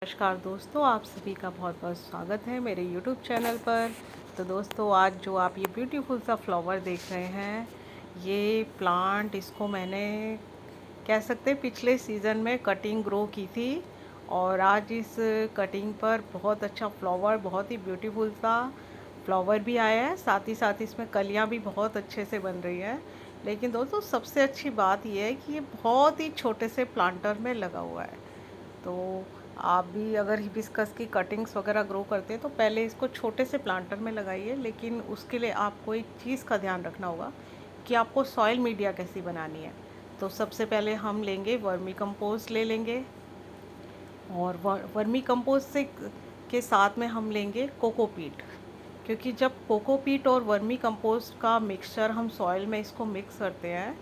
नमस्कार दोस्तों, आप सभी का बहुत बहुत स्वागत है मेरे YouTube चैनल पर। तो दोस्तों, आज जो आप ये ब्यूटीफुल सा फ्लावर देख रहे हैं, ये प्लांट इसको मैंने कह सकते हैं पिछले सीज़न में कटिंग ग्रो की थी। और आज इस कटिंग पर बहुत अच्छा फ्लावर, बहुत ही ब्यूटीफुल सा फ्लावर भी आया है। साथ ही साथ इसमें कलियाँ भी बहुत अच्छे से बन रही हैं। लेकिन दोस्तों, सबसे अच्छी बात ये है कि ये बहुत ही छोटे से प्लांटर में लगा हुआ है। तो आप भी अगर हिबिस्कस की कटिंग्स वगैरह ग्रो करते हैं तो पहले इसको छोटे से प्लांटर में लगाइए। लेकिन उसके लिए आपको एक चीज़ का ध्यान रखना होगा कि आपको सॉइल मीडिया कैसी बनानी है। तो सबसे पहले हम लेंगे वर्मी कंपोस्ट ले लेंगे, और वर्मी कंपोस्ट से के साथ में हम लेंगे कोकोपीट। क्योंकि जब कोकोपीट और वर्मी कंपोस्ट का मिक्सचर हम सॉइल में इसको मिक्स करते हैं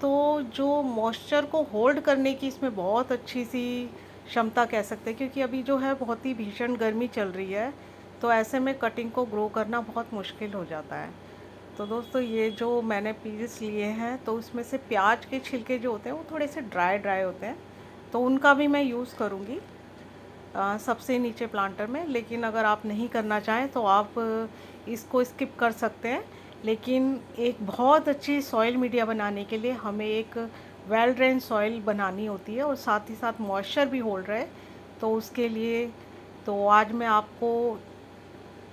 तो जो मॉइस्चर को होल्ड करने की इसमें बहुत अच्छी सी क्षमता कह सकते हैं। क्योंकि अभी जो है बहुत ही भीषण गर्मी चल रही है, तो ऐसे में कटिंग को ग्रो करना बहुत मुश्किल हो जाता है। तो दोस्तों, ये जो मैंने पीस लिए हैं तो उसमें से प्याज के छिलके जो होते हैं वो थोड़े से ड्राई ड्राई होते हैं, तो उनका भी मैं यूज़ करूँगी सबसे नीचे प्लांटर में। लेकिन अगर आप नहीं करना चाहें तो आप इसको स्किप कर सकते हैं। लेकिन एक बहुत अच्छी सॉइल मीडिया बनाने के लिए हमें एक वेल ड्रेन सॉइल बनानी होती है और साथ ही साथ मॉइस्चर भी होल्ड रहे। तो उसके लिए तो आज मैं आपको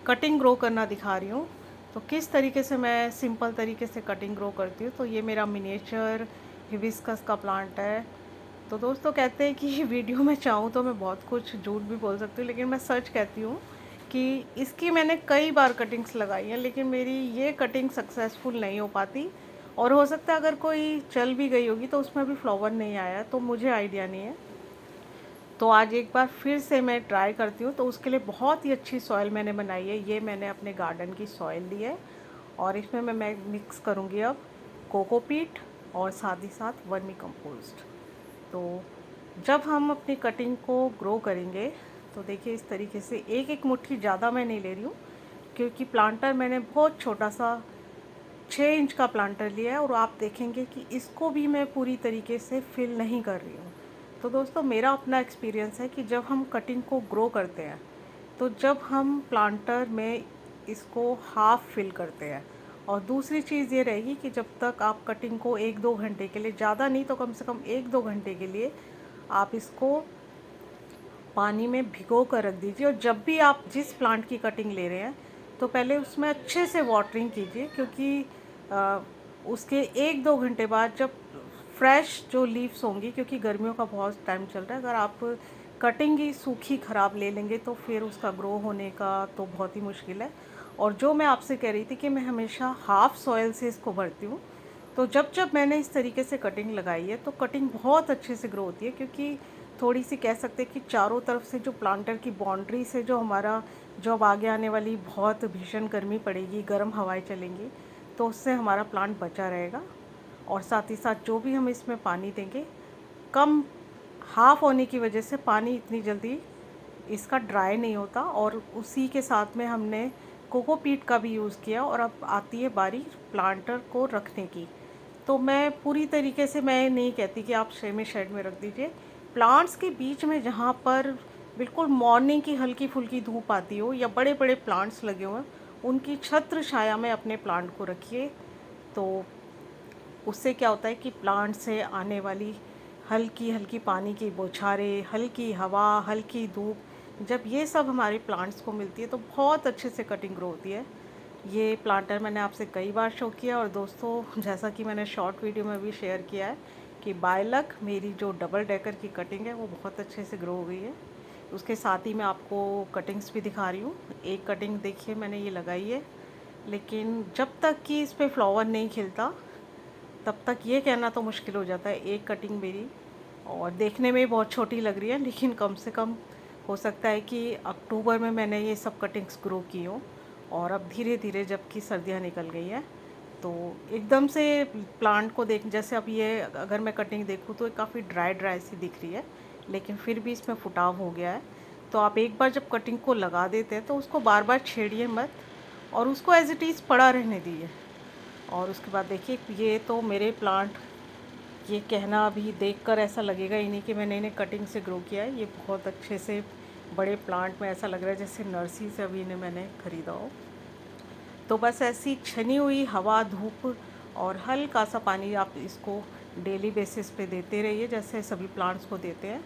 कटिंग ग्रो करना दिखा रही हूँ। तो किस तरीके से मैं सिंपल तरीके से कटिंग ग्रो करती हूँ। तो ये मेरा मिनिएचर हिबिस्कस का प्लांट है। तो दोस्तों, कहते हैं कि वीडियो में चाहूँ तो मैं बहुत कुछ झूठ भी बोल सकती हूँ, लेकिन मैं सच कहती हूँ कि इसकी मैंने कई बार कटिंग्स लगाई हैं, लेकिन मेरी ये कटिंग सक्सेसफुल नहीं हो पाती। और हो सकता है अगर कोई चल भी गई होगी तो उसमें भी फ्लावर नहीं आया, तो मुझे आइडिया नहीं है। तो आज एक बार फिर से मैं ट्राई करती हूँ। तो उसके लिए बहुत ही अच्छी सॉइल मैंने बनाई है। ये मैंने अपने गार्डन की सॉइल ली है, और इसमें मैं मिक्स करूँगी अब कोकोपीट और साथ ही साथ वर्मी कंपोस्ट। तो जब हम अपनी कटिंग को ग्रो करेंगे तो देखिए इस तरीके से एक एक मुट्ठी ज़्यादा मैं नहीं ले रही हूँ, क्योंकि प्लांटर मैंने बहुत छोटा सा 6 इंच का प्लांटर लिया है। और आप देखेंगे कि इसको भी मैं पूरी तरीके से फिल नहीं कर रही हूँ। तो दोस्तों, मेरा अपना एक्सपीरियंस है कि जब हम कटिंग को ग्रो करते हैं तो जब हम प्लांटर में इसको हाफ फिल करते हैं। और दूसरी चीज़ ये रहेगी कि जब तक आप कटिंग को 1-2 घंटे के लिए, ज़्यादा नहीं तो कम से कम 1-2 घंटे के लिए आप इसको पानी में भिगो कर रख दीजिए। और जब भी आप जिस प्लांट की कटिंग ले रहे हैं तो पहले उसमें अच्छे से वाटरिंग कीजिए। क्योंकि उसके 1-2 घंटे बाद जब फ्रेश जो लीव्स होंगी, क्योंकि गर्मियों का बहुत टाइम चल रहा है, अगर आप कटिंग ही सूखी ख़राब ले लेंगे तो फिर उसका ग्रो होने का तो बहुत ही मुश्किल है। और जो मैं आपसे कह रही थी कि मैं हमेशा हाफ़ सॉइल से इसको भरती हूँ। तो जब जब मैंने इस तरीके से कटिंग लगाई है तो कटिंग बहुत अच्छे से ग्रो होती है। क्योंकि थोड़ी सी कह सकते हैं कि चारों तरफ से जो प्लांटर की बाउंड्री से जो हमारा, जो अब आगे आने वाली बहुत भीषण गर्मी पड़ेगी, गर्म हवाएं चलेंगी, तो उससे हमारा प्लांट बचा रहेगा। और साथ ही साथ जो भी हम इसमें पानी देंगे, कम हाफ होने की वजह से पानी इतनी जल्दी इसका ड्राई नहीं होता। और उसी के साथ में हमने कोकोपीट का भी यूज़ किया। और अब आती है बारी प्लांटर को रखने की। तो मैं पूरी तरीके से मैं नहीं कहती कि आप सेमी शेड में रख दीजिए। प्लांट्स के बीच में जहाँ पर बिल्कुल मॉर्निंग की हल्की फुल्की धूप आती हो या बड़े बड़े प्लांट्स लगे हुए हैं, उनकी छत्र छाया में अपने प्लांट को रखिए। तो उससे क्या होता है कि प्लांट से आने वाली हल्की हल्की पानी की बौछारें, हल्की हवा, हल्की धूप, जब ये सब हमारे प्लांट्स को मिलती है तो बहुत अच्छे से कटिंग ग्रो होती है। ये प्लांटर मैंने आपसे कई बार शो किया। और दोस्तों, जैसा कि मैंने शॉर्ट वीडियो में भी शेयर किया है कि बाय लक मेरी जो डबल डेकर की कटिंग है वो बहुत अच्छे से ग्रो हो गई है। उसके साथ ही मैं आपको कटिंग्स भी दिखा रही हूँ। एक कटिंग देखिए मैंने ये लगाई है, लेकिन जब तक कि इस पर फ्लावर नहीं खिलता तब तक ये कहना तो मुश्किल हो जाता है। एक कटिंग मेरी और देखने में बहुत छोटी लग रही है, लेकिन कम से कम हो सकता है कि अक्टूबर में मैंने ये सब कटिंग्स ग्रो की हों। और अब धीरे धीरे जबकि सर्दियाँ निकल गई हैं तो एकदम से प्लांट को देख, जैसे अब ये अगर मैं कटिंग देखूँ तो ये काफ़ी ड्राई ड्राई सी दिख रही है, लेकिन फिर भी इसमें फुटाव हो गया है। तो आप एक बार जब कटिंग को लगा देते हैं तो उसको बार बार छेड़िए मत, और उसको एज इट इज़ पड़ा रहने दीजिए। और उसके बाद देखिए, ये तो मेरे प्लांट, ये कहना अभी देखकर ऐसा लगेगा ही नहीं कि मैंने इन्हें कटिंग से ग्रो किया है। ये बहुत अच्छे से बड़े प्लांट में ऐसा लग रहा है जैसे नर्सरी से अभी इन्हें मैंने ख़रीदा हो। तो बस ऐसी छनी हुई हवा, धूप और हल्का सा पानी आप इसको डेली बेसिस पे देते रहिए, जैसे सभी प्लांट्स को देते हैं।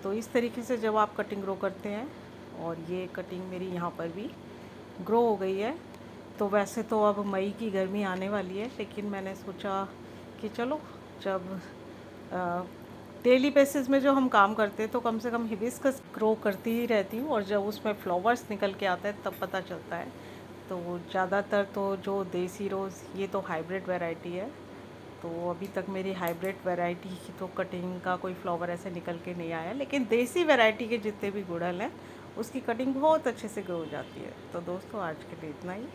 तो इस तरीके से जब आप कटिंग ग्रो करते हैं, और ये कटिंग मेरी यहाँ पर भी ग्रो हो गई है। तो वैसे तो अब मई की गर्मी आने वाली है, लेकिन मैंने सोचा कि चलो, जब डेली बेसिस में जो हम काम करते हैं तो कम से कम हिबिस्कस ग्रो करती ही रहती हूँ, और जब उसमें फ्लावर्स निकल के आता है तब पता चलता है। तो ज़्यादातर तो जो देसी रोज़, ये तो हाइब्रिड वैरायटी है, तो अभी तक मेरी हाइब्रिड वैरायटी की तो कटिंग का कोई फ्लावर ऐसे निकल के नहीं आया, लेकिन देसी वैरायटी के जितने भी गुड़हल हैं उसकी कटिंग बहुत अच्छे से ग्रो हो जाती है। तो दोस्तों, आज के लिए इतना ही।